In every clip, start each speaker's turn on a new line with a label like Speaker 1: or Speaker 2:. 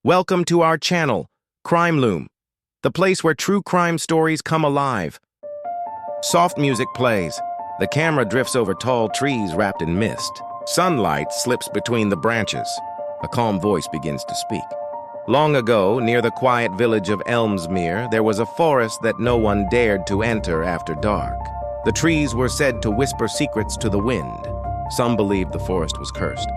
Speaker 1: Welcome to our channel, Crime Loom, the place where true crime stories come alive. Soft music plays. The camera drifts over tall trees wrapped in mist. Sunlight slips between the branches. A calm voice begins to speak. Long ago, near the quiet village of Elmsmere, there was a forest that no one dared to enter after dark. The trees were said to whisper secrets to the wind. Some believed the forest was cursed.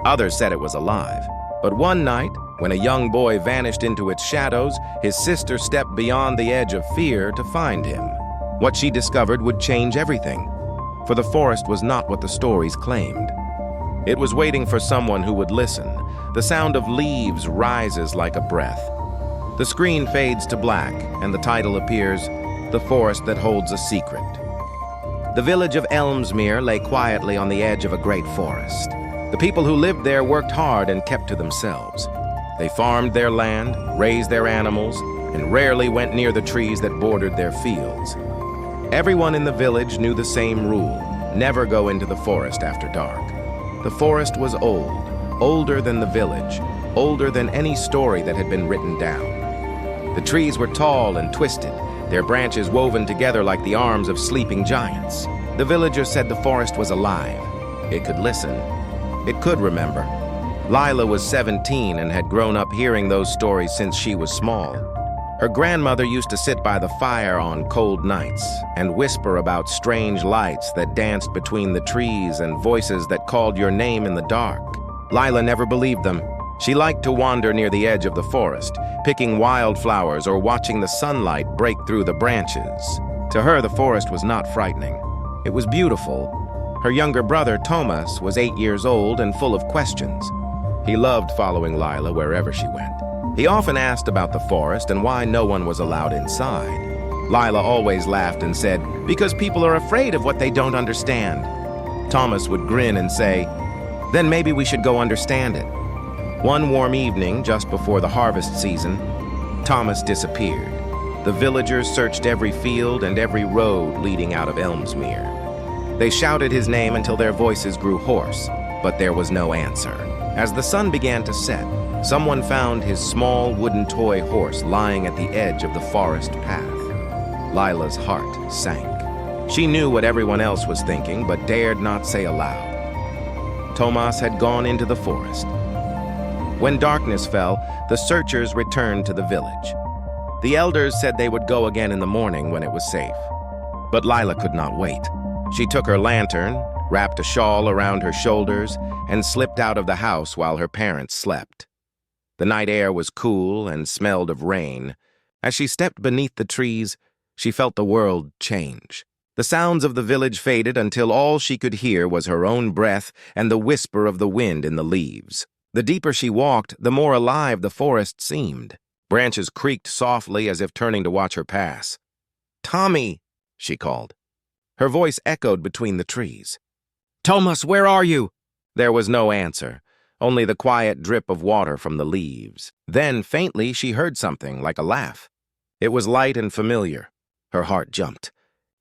Speaker 1: Others said it was alive. But one night, when a young boy vanished into its shadows, his sister stepped beyond the edge of fear to find him. What she discovered would change everything, for the forest was not what the stories claimed. It was waiting for someone who would listen. The sound of leaves rises like a breath. The screen fades to black, and the title appears, The Forest That Holds a Secret. The village of Elmsmere lay quietly on the edge of a great forest. The people who lived there worked hard and kept to themselves. They farmed their land, raised their animals, and rarely went near the trees that bordered their fields. Everyone in the village knew the same rule: never go into the forest after dark. The forest was old, older than the village, older than any story that had been written down. The trees were tall and twisted, their branches woven together like the arms of sleeping giants. The villagers said the forest was alive. It could listen. It could remember. Lila was 17 and had grown up hearing those stories since she was small. Her grandmother used to sit by the fire on cold nights and whisper about strange lights that danced between the trees and voices that called your name in the dark. Lila never believed them. She liked to wander near the edge of the forest, picking wildflowers or watching the sunlight break through the branches. To her, the forest was not frightening. It was beautiful. Her younger brother, Thomas, was 8 years old and full of questions. He loved following Lila wherever she went. He often asked about the forest and why no one was allowed inside. Lila always laughed and said, "Because people are afraid of what they don't understand." Thomas would grin and say, "Then maybe we should go understand it." One warm evening, just before the harvest season, Thomas disappeared. The villagers searched every field and every road leading out of Elmsmere. They shouted his name until their voices grew hoarse, but there was no answer. As the sun began to set, someone found his small wooden toy horse lying at the edge of the forest path. Lila's heart sank. She knew what everyone else was thinking, but dared not say aloud. Thomas had gone into the forest. When darkness fell, the searchers returned to the village. The elders said they would go again in the morning when it was safe. But Lila could not wait. She took her lantern, wrapped a shawl around her shoulders, and slipped out of the house while her parents slept. The night air was cool and smelled of rain. As she stepped beneath the trees, she felt the world change. The sounds of the village faded until all she could hear was her own breath and the whisper of the wind in the leaves. The deeper she walked, the more alive the forest seemed. Branches creaked softly as if turning to watch her pass. "Tommy!" she called. Her voice echoed between the trees. "Thomas, where are you?" There was no answer, only the quiet drip of water from the leaves. Then, faintly, she heard something like a laugh. It was light and familiar. Her heart jumped.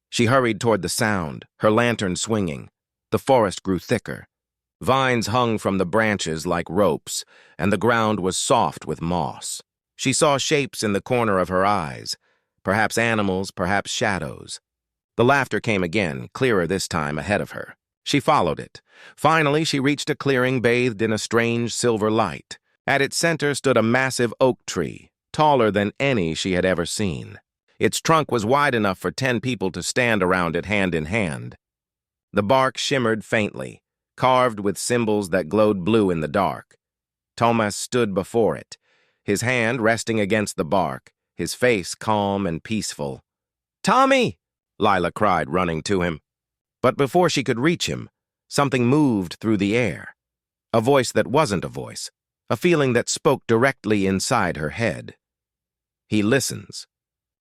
Speaker 1: She hurried toward the sound, her lantern swinging. The forest grew thicker. Vines hung from the branches like ropes, and the ground was soft with moss. She saw shapes in the corner of her eyes, perhaps animals, perhaps shadows. The laughter came again, clearer this time ahead of her. She followed it. Finally, she reached a clearing bathed in a strange silver light. At its center stood a massive oak tree, taller than any she had ever seen. Its trunk was wide enough for 10 people to stand around it hand in hand. The bark shimmered faintly, carved with symbols that glowed blue in the dark. Thomas stood before it, his hand resting against the bark, his face calm and peaceful. "Tommy!" Lila cried, running to him. But before she could reach him, something moved through the air. A voice that wasn't a voice, a feeling that spoke directly inside her head. "He listens."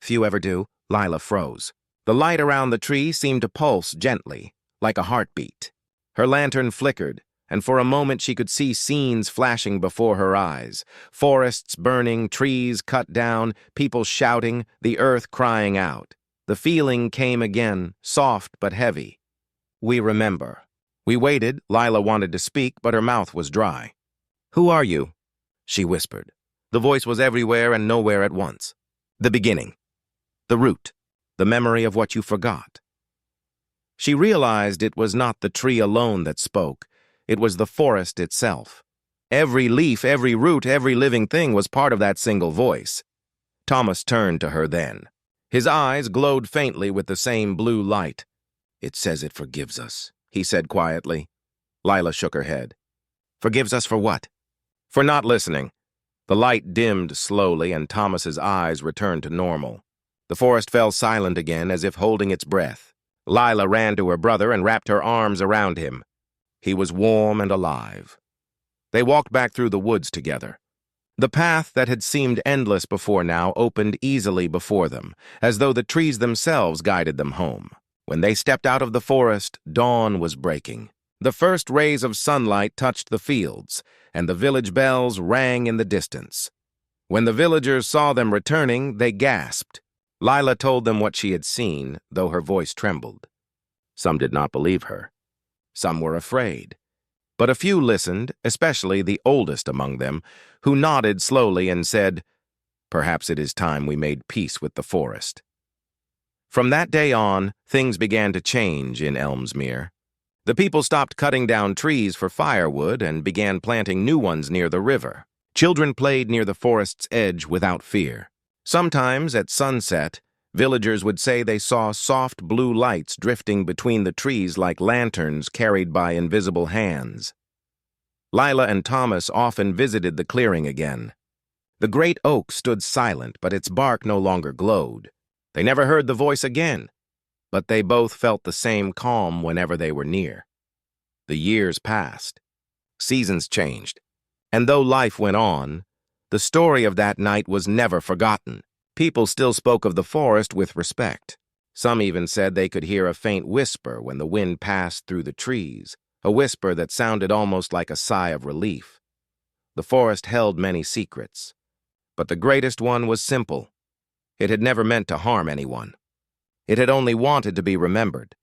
Speaker 1: Few ever do. Lila froze. The light around the tree seemed to pulse gently, like a heartbeat. Her lantern flickered, and for a moment she could see scenes flashing before her eyes. Forests burning, trees cut down, people shouting, the earth crying out. The feeling came again, soft but heavy. "We remember." We waited. Lila wanted to speak, but her mouth was dry. "Who are you?" she whispered. The voice was everywhere and nowhere at once. The beginning. The root. The memory of what you forgot. She realized it was not the tree alone that spoke. It was the forest itself. Every leaf, every root, every living thing was part of that single voice. Thomas turned to her then. His eyes glowed faintly with the same blue light. "It says it forgives us," he said quietly. Lila shook her head. "Forgives us for what?" "For not listening." The light dimmed slowly, and Thomas's eyes returned to normal. The forest fell silent again, as if holding its breath. Lila ran to her brother and wrapped her arms around him. He was warm and alive. They walked back through the woods together. The path that had seemed endless before now opened easily before them, as though the trees themselves guided them home. When they stepped out of the forest, dawn was breaking. The first rays of sunlight touched the fields, and the village bells rang in the distance. When the villagers saw them returning, they gasped. Lila told them what she had seen, though her voice trembled. Some did not believe her. Some were afraid. But a few listened, especially the oldest among them, who nodded slowly and said, "Perhaps it is time we made peace with the forest." From that day on, things began to change in Elmsmere. The people stopped cutting down trees for firewood and began planting new ones near the river. Children played near the forest's edge without fear. Sometimes, at sunset, villagers would say they saw soft blue lights drifting between the trees like lanterns carried by invisible hands. Lila and Thomas often visited the clearing again. The great oak stood silent, but its bark no longer glowed. They never heard the voice again, but they both felt the same calm whenever they were near. The years passed. Seasons changed. And though life went on, the story of that night was never forgotten. People still spoke of the forest with respect. Some even said they could hear a faint whisper when the wind passed through the trees, a whisper that sounded almost like a sigh of relief. The forest held many secrets, but the greatest one was simple. It had never meant to harm anyone. It had only wanted to be remembered.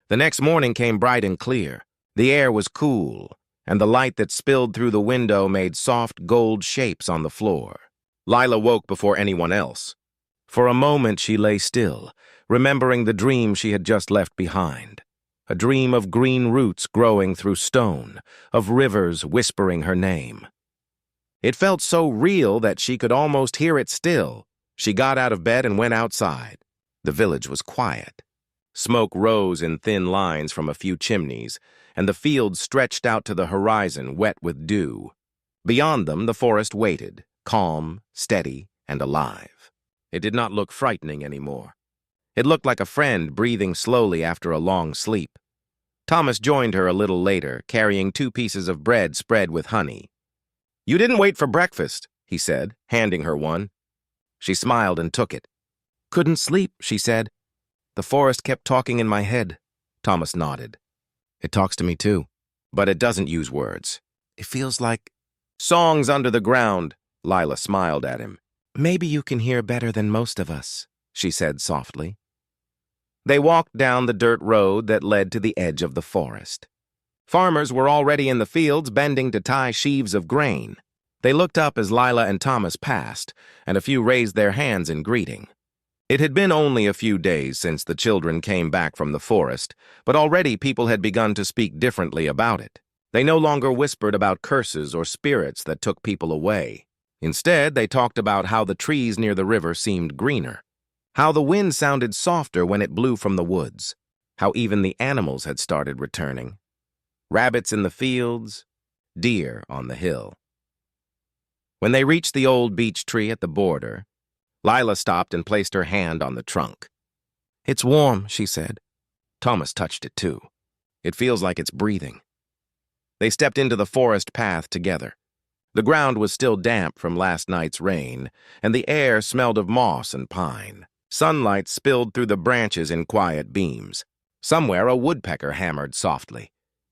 Speaker 1: The next morning came bright and clear. The air was cool, and the light that spilled through the window made soft gold shapes on the floor. Lila woke before anyone else. For a moment she lay still, remembering the dream she had just left behind. A dream of green roots growing through stone, of rivers whispering her name. It felt so real that she could almost hear it still. She got out of bed and went outside. The village was quiet. Smoke rose in thin lines from a few chimneys, and the fields stretched out to the horizon, wet with dew. Beyond them, the forest waited, calm, steady, and alive. It did not look frightening anymore. It looked like a friend breathing slowly after a long sleep. Thomas joined her a little later, carrying 2 pieces of bread spread with honey. "You didn't wait for breakfast," he said, handing her one. She smiled and took it. "Couldn't sleep," she said. "The forest kept talking in my head." Thomas nodded. "It talks to me too, but it doesn't use words. It feels like songs under the ground." Lila smiled at him. "Maybe you can hear better than most of us," she said softly. They walked down the dirt road that led to the edge of the forest. Farmers were already in the fields bending to tie sheaves of grain. They looked up as Lila and Thomas passed, and a few raised their hands in greeting. It had been only a few days since the children came back from the forest, but already people had begun to speak differently about it. They no longer whispered about curses or spirits that took people away. Instead, they talked about how the trees near the river seemed greener, how the wind sounded softer when it blew from the woods, how even the animals had started returning. Rabbits in the fields, deer on the hill. When they reached the old beech tree at the border, Lila stopped and placed her hand on the trunk. "It's warm," she said. Thomas touched it too. "It feels like it's breathing." They stepped into the forest path together. The ground was still damp from last night's rain, and the air smelled of moss and pine. Sunlight spilled through the branches in quiet beams. Somewhere a woodpecker hammered softly.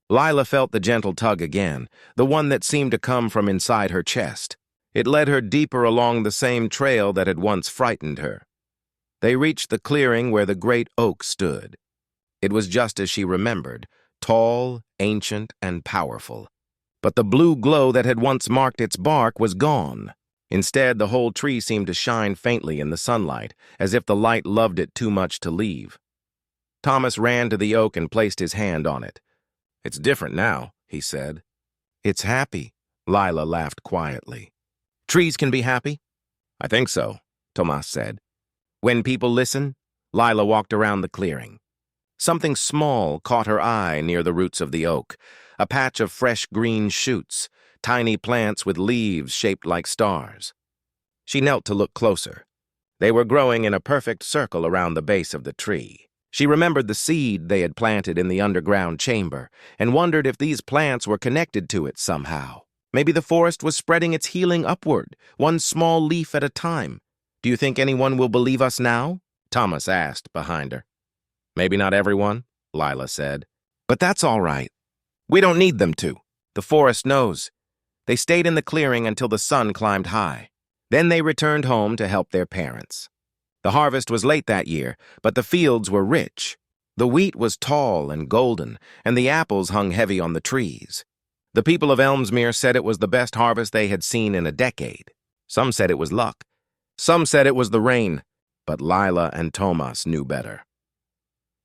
Speaker 1: Lila felt the gentle tug again, the one that seemed to come from inside her chest. It led her deeper along the same trail that had once frightened her. They reached the clearing where the great oak stood. It was just as she remembered, tall, ancient, and powerful. But the blue glow that had once marked its bark was gone. Instead, the whole tree seemed to shine faintly in the sunlight, as if the light loved it too much to leave. Thomas ran to the oak and placed his hand on it. "It's different now," he said. "It's happy," Lila laughed quietly. "Trees can be happy?" "I think so," Tomas said. When people listen, Lila walked around the clearing. Something small caught her eye near the roots of the oak, a patch of fresh green shoots, tiny plants with leaves shaped like stars. She knelt to look closer. They were growing in a perfect circle around the base of the tree. She remembered the seed they had planted in the underground chamber and wondered if these plants were connected to it somehow. Maybe the forest was spreading its healing upward, one small leaf at a time. "Do you think anyone will believe us now?" Thomas asked behind her. "Maybe not everyone," Lila said. "But that's all right. We don't need them to. The forest knows." They stayed in the clearing until the sun climbed high. Then they returned home to help their parents. The harvest was late that year, but the fields were rich. The wheat was tall and golden, and the apples hung heavy on the trees. The people of Elmsmere said it was the best harvest they had seen in a decade. Some said it was luck. Some said it was the rain, but Lila and Tomas knew better.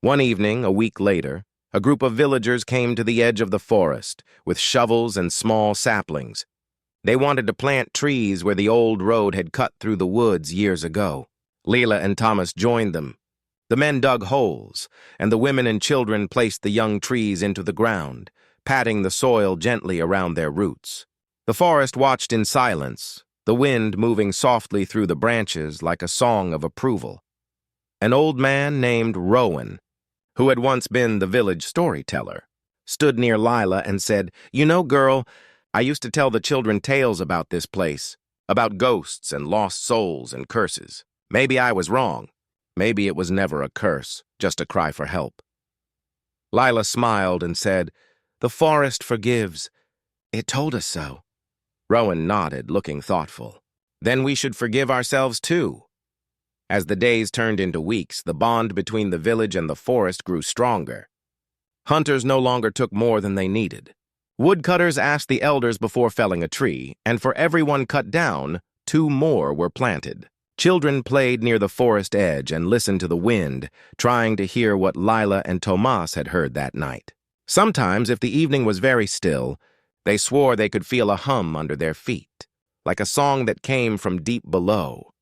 Speaker 1: One evening, a week later, a group of villagers came to the edge of the forest with shovels and small saplings. They wanted to plant trees where the old road had cut through the woods years ago. Lila and Thomas joined them. The men dug holes, and the women and children placed the young trees into the ground, patting the soil gently around their roots. The forest watched in silence, the wind moving softly through the branches like a song of approval. An old man named Rowan, who had once been the village storyteller, stood near Lila and said, "You know, girl, I used to tell the children tales about this place, about ghosts and lost souls and curses. Maybe I was wrong. Maybe it was never a curse, just a cry for help." Lila smiled and said, "The forest forgives. It told us so." Rowan nodded, looking thoughtful. "Then we should forgive ourselves too." As the days turned into weeks, the bond between the village and the forest grew stronger. Hunters no longer took more than they needed. Woodcutters asked the elders before felling a tree, and for every one cut down, 2 more were planted. Children played near the forest edge and listened to the wind, trying to hear what Lila and Tomas had heard that night. Sometimes, if the evening was very still, they swore they could feel a hum under their feet, like a song that came from deep below.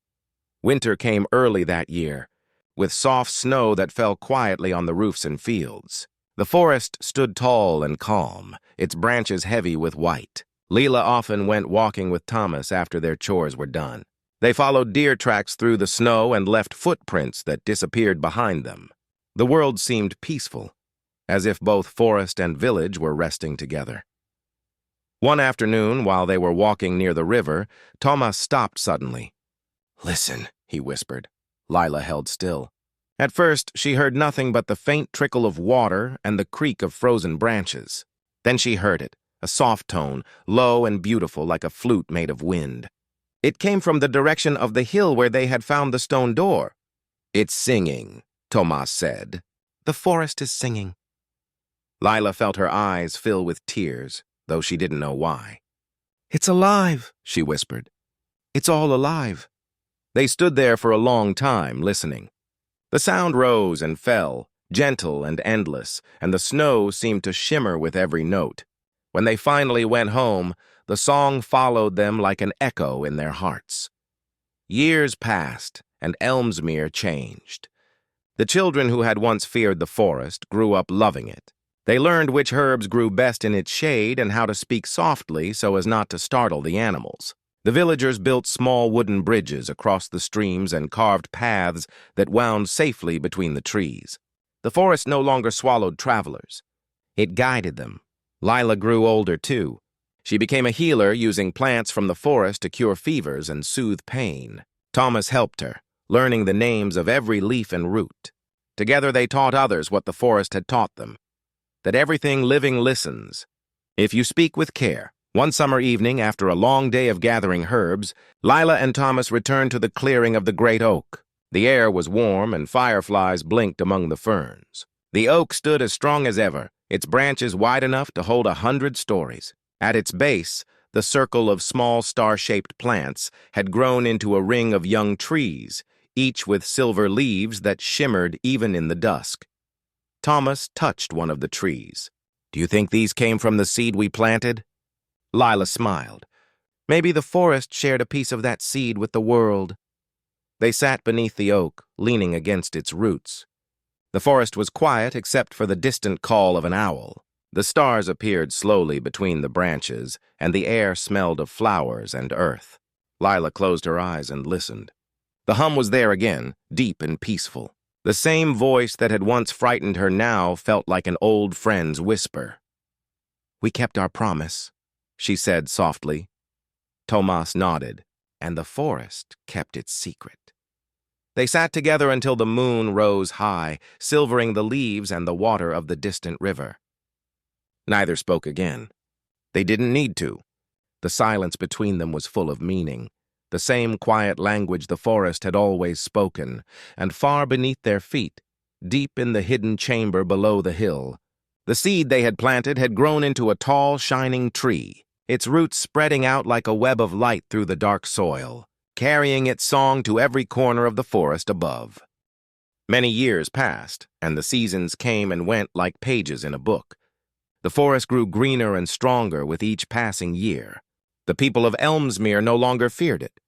Speaker 1: Winter came early that year, with soft snow that fell quietly on the roofs and fields. The forest stood tall and calm, its branches heavy with white. Lila often went walking with Thomas after their chores were done. They followed deer tracks through the snow and left footprints that disappeared behind them. The world seemed peaceful, as if both forest and village were resting together. One afternoon, while they were walking near the river, Thomas stopped suddenly. "Listen," he whispered. Lila held still. At first, she heard nothing but the faint trickle of water and the creak of frozen branches. Then she heard it, a soft tone, low and beautiful like a flute made of wind. It came from the direction of the hill where they had found the stone door. "It's singing," Tomas said. "The forest is singing." Lila felt her eyes fill with tears, though she didn't know why. "It's alive," she whispered. "It's all alive." They stood there for a long time, listening. The sound rose and fell, gentle and endless, and the snow seemed to shimmer with every note. When they finally went home, the song followed them like an echo in their hearts. Years passed, and Elmsmere changed. The children who had once feared the forest grew up loving it. They learned which herbs grew best in its shade and how to speak softly so as not to startle the animals. The villagers built small wooden bridges across the streams and carved paths that wound safely between the trees. The forest no longer swallowed travelers. It guided them. Lila grew older, too. She became a healer, using plants from the forest to cure fevers and soothe pain. Thomas helped her, learning the names of every leaf and root. Together they taught others what the forest had taught them, that everything living listens, if you speak with care. One summer evening, after a long day of gathering herbs, Lila and Thomas returned to the clearing of the great oak. The air was warm and fireflies blinked among the ferns. The oak stood as strong as ever, its branches wide enough to hold 100 stories. At its base, the circle of small star-shaped plants had grown into a ring of young trees, each with silver leaves that shimmered even in the dusk. Thomas touched one of the trees. "Do you think these came from the seed we planted?" Lila smiled. "Maybe the forest shared a piece of that seed with the world." They sat beneath the oak, leaning against its roots. The forest was quiet except for the distant call of an owl. The stars appeared slowly between the branches, and the air smelled of flowers and earth. Lila closed her eyes and listened. The hum was there again, deep and peaceful. The same voice that had once frightened her now felt like an old friend's whisper. "We kept our promise," she said softly. Tomas nodded, and the forest kept its secret. They sat together until the moon rose high, silvering the leaves and the water of the distant river. Neither spoke again. They didn't need to. The silence between them was full of meaning, the same quiet language the forest had always spoken, and far beneath their feet, deep in the hidden chamber below the hill, the seed they had planted had grown into a tall, shining tree, its roots spreading out like a web of light through the dark soil, carrying its song to every corner of the forest above. Many years passed, and the seasons came and went like pages in a book. The forest grew greener and stronger with each passing year. The people of Elmsmere no longer feared it.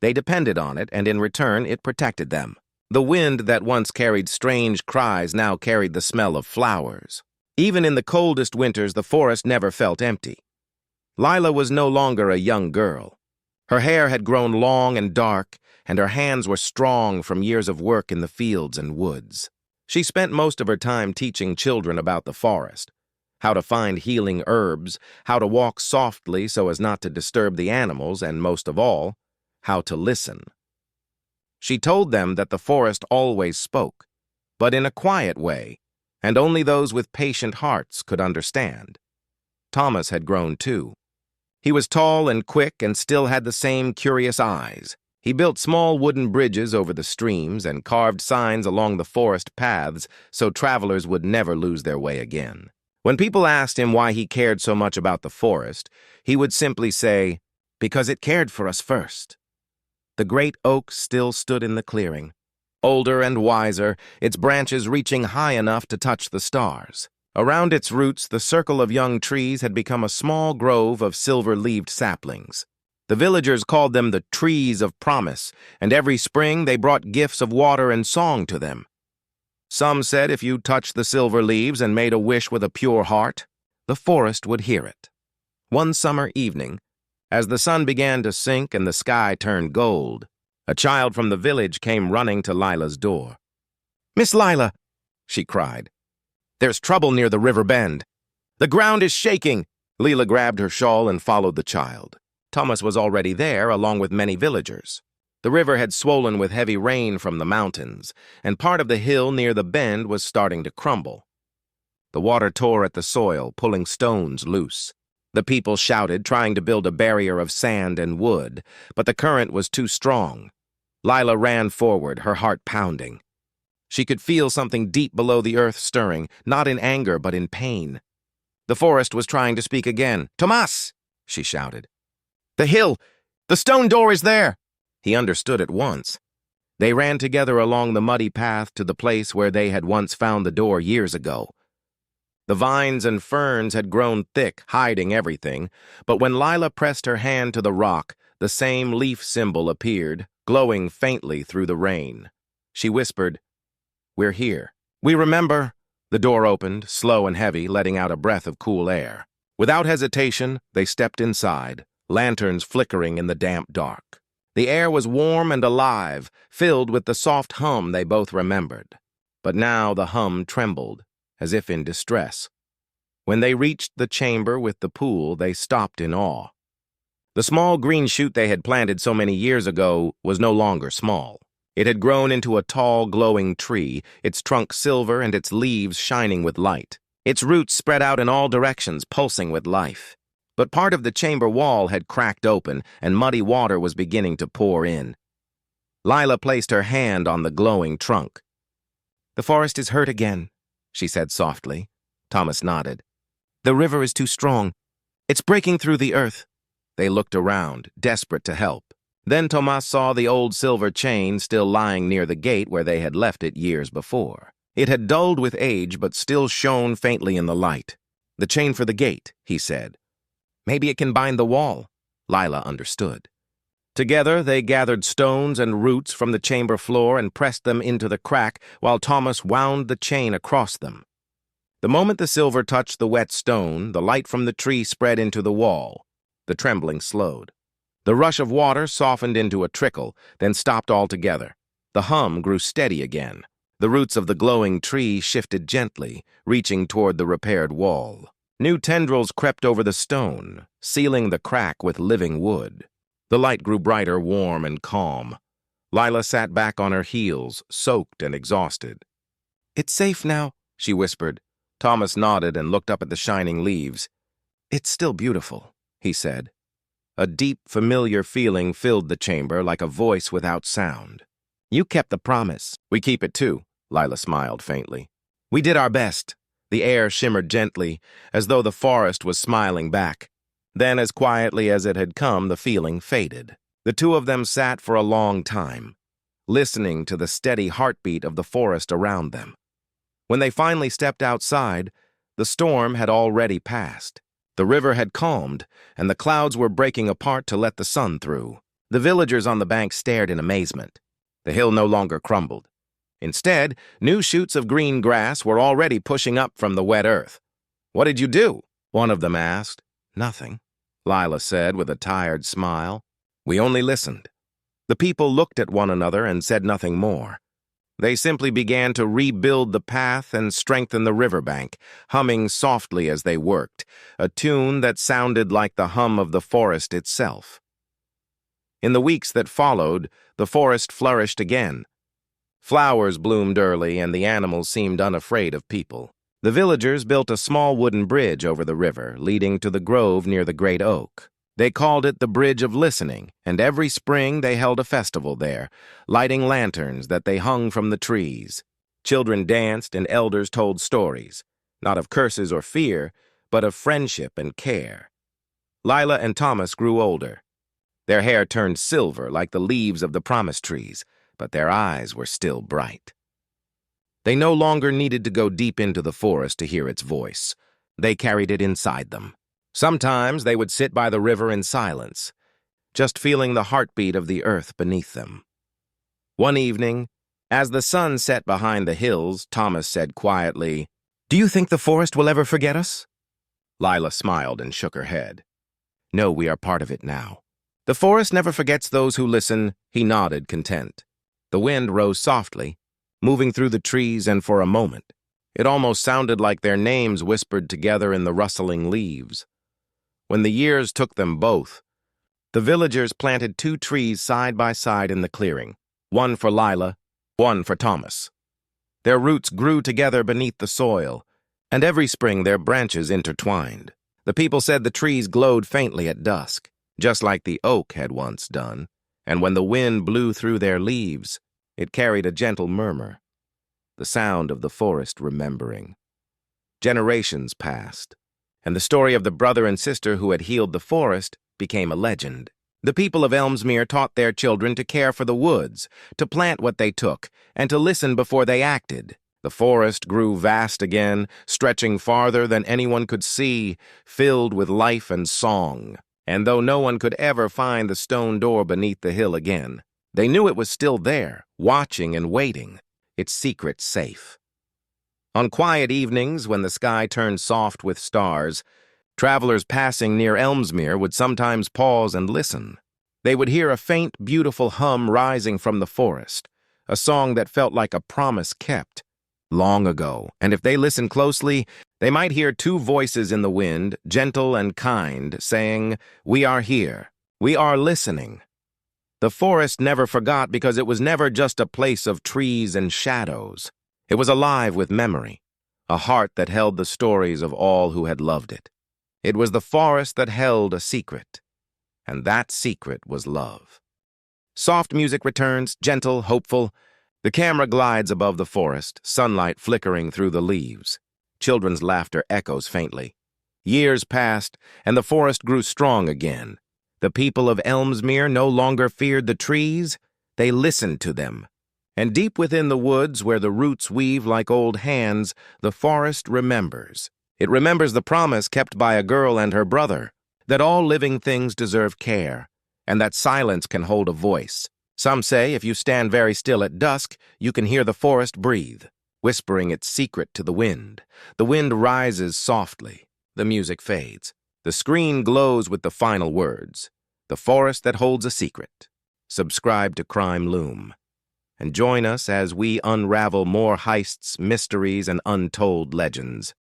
Speaker 1: They depended on it, and in return it protected them. The wind that once carried strange cries now carried the smell of flowers. Even in the coldest winters, the forest never felt empty. Lila was no longer a young girl. Her hair had grown long and dark, and her hands were strong from years of work in the fields and woods. She spent most of her time teaching children about the forest, how to find healing herbs, how to walk softly so as not to disturb the animals, and most of all, how to listen. She told them that the forest always spoke, but in a quiet way, and only those with patient hearts could understand. Thomas had grown too. He was tall and quick and still had the same curious eyes. He built small wooden bridges over the streams and carved signs along the forest paths so travelers would never lose their way again. When people asked him why he cared so much about the forest, he would simply say, "Because it cared for us first." The great oak still stood in the clearing, older and wiser, its branches reaching high enough to touch the stars. Around its roots, the circle of young trees had become a small grove of silver-leaved saplings. The villagers called them the trees of promise, and every spring they brought gifts of water and song to them. Some said if you touched the silver leaves and made a wish with a pure heart, the forest would hear it. One summer evening, as the sun began to sink and the sky turned gold, a child from the village came running to Lila's door. "Miss Lila," she cried, "there's trouble near the river bend. The ground is shaking." Lila grabbed her shawl and followed the child. Thomas was already there, along with many villagers. The river had swollen with heavy rain from the mountains, and part of the hill near the bend was starting to crumble. The water tore at the soil, pulling stones loose. The people shouted, trying to build a barrier of sand and wood, but the current was too strong. Lila ran forward, her heart pounding. She could feel something deep below the earth stirring, not in anger but in pain. The forest was trying to speak again. "Tomas!" she shouted. "The hill! The stone door is there!" He understood at once. They ran together along the muddy path to the place where they had once found the door years ago. The vines and ferns had grown thick, hiding everything, but when Lila pressed her hand to the rock, the same leaf symbol appeared, glowing faintly through the rain. She whispered, "We're here." "We remember." The door opened, slow and heavy, letting out a breath of cool air. Without hesitation, they stepped inside, lanterns flickering in the damp dark. The air was warm and alive, filled with the soft hum they both remembered. But now the hum trembled, as if in distress. When they reached the chamber with the pool, they stopped in awe. The small green shoot they had planted so many years ago was no longer small. It had grown into a tall, glowing tree, its trunk silver and its leaves shining with light. Its roots spread out in all directions, pulsing with life. But part of the chamber wall had cracked open, and muddy water was beginning to pour in. Lila placed her hand on the glowing trunk. "The forest is hurt again," she said softly. Thomas nodded. "The river is too strong. It's breaking through the earth." They looked around, desperate to help. Then Tomas saw the old silver chain still lying near the gate where they had left it years before. It had dulled with age but still shone faintly in the light. "The chain for the gate," he said. "Maybe it can bind the wall." Lila understood. Together they gathered stones and roots from the chamber floor and pressed them into the crack while Thomas wound the chain across them. The moment the silver touched the wet stone, the light from the tree spread into the wall. The trembling slowed. The rush of water softened into a trickle, then stopped altogether. The hum grew steady again. The roots of the glowing tree shifted gently, reaching toward the repaired wall. New tendrils crept over the stone, sealing the crack with living wood. The light grew brighter, warm, and calm. Lila sat back on her heels, soaked and exhausted. "It's safe now," she whispered. Thomas nodded and looked up at the shining leaves. "It's still beautiful," he said. A deep, familiar feeling filled the chamber like a voice without sound. "You kept the promise." "We keep it too," Lila smiled faintly. "We did our best." The air shimmered gently, as though the forest was smiling back. Then, as quietly as it had come, the feeling faded. The two of them sat for a long time, listening to the steady heartbeat of the forest around them. When they finally stepped outside, the storm had already passed. The river had calmed, and the clouds were breaking apart to let the sun through. The villagers on the bank stared in amazement. The hill no longer crumbled. Instead, new shoots of green grass were already pushing up from the wet earth. "What did you do?" one of them asked. "Nothing," Lila said with a tired smile. "We only listened." The people looked at one another and said nothing more. They simply began to rebuild the path and strengthen the riverbank, humming softly as they worked, a tune that sounded like the hum of the forest itself. In the weeks that followed, the forest flourished again. Flowers bloomed early, and the animals seemed unafraid of people. The villagers built a small wooden bridge over the river, leading to the grove near the great oak. They called it the Bridge of Listening, and every spring they held a festival there, lighting lanterns that they hung from the trees. Children danced and elders told stories, not of curses or fear, but of friendship and care. Lila and Thomas grew older. Their hair turned silver like the leaves of the promise trees, but their eyes were still bright. They no longer needed to go deep into the forest to hear its voice. They carried it inside them. Sometimes they would sit by the river in silence, just feeling the heartbeat of the earth beneath them. One evening, as the sun set behind the hills, Thomas said quietly, "Do you think the forest will ever forget us?" Lila smiled and shook her head. "No, we are part of it now." "The forest never forgets those who listen," he nodded, content. The wind rose softly, moving through the trees, and for a moment, it almost sounded like their names whispered together in the rustling leaves. When the years took them both, the villagers planted 2 trees side by side in the clearing, one for Lila, one for Thomas. Their roots grew together beneath the soil, and every spring their branches intertwined. The people said the trees glowed faintly at dusk, just like the oak had once done, and when the wind blew through their leaves, it carried a gentle murmur, the sound of the forest remembering. Generations passed, and the story of the brother and sister who had healed the forest became a legend. The people of Elmsmere taught their children to care for the woods, to plant what they took, and to listen before they acted. The forest grew vast again, stretching farther than anyone could see, filled with life and song. And though no one could ever find the stone door beneath the hill again, they knew it was still there, watching and waiting, its secret safe. On quiet evenings, when the sky turned soft with stars, travelers passing near Elmsmere would sometimes pause and listen. They would hear a faint, beautiful hum rising from the forest, a song that felt like a promise kept long ago, and if they listened closely, they might hear 2 voices in the wind, gentle and kind, saying, "We are here. We are listening." The forest never forgot because it was never just a place of trees and shadows. It was alive with memory, a heart that held the stories of all who had loved it. It was the forest that held a secret, and that secret was love. Soft music returns, gentle, hopeful. The camera glides above the forest, sunlight flickering through the leaves. Children's laughter echoes faintly. Years passed, and the forest grew strong again. The people of Elmsmere no longer feared the trees, they listened to them. And deep within the woods, where the roots weave like old hands, the forest remembers. It remembers the promise kept by a girl and her brother, that all living things deserve care, and that silence can hold a voice. Some say if you stand very still at dusk, you can hear the forest breathe, whispering its secret to the wind. The wind rises softly. The music fades. The screen glows with the final words. The forest that holds a secret. Subscribe to Crime Loom, and join us as we unravel more heists, mysteries, and untold legends.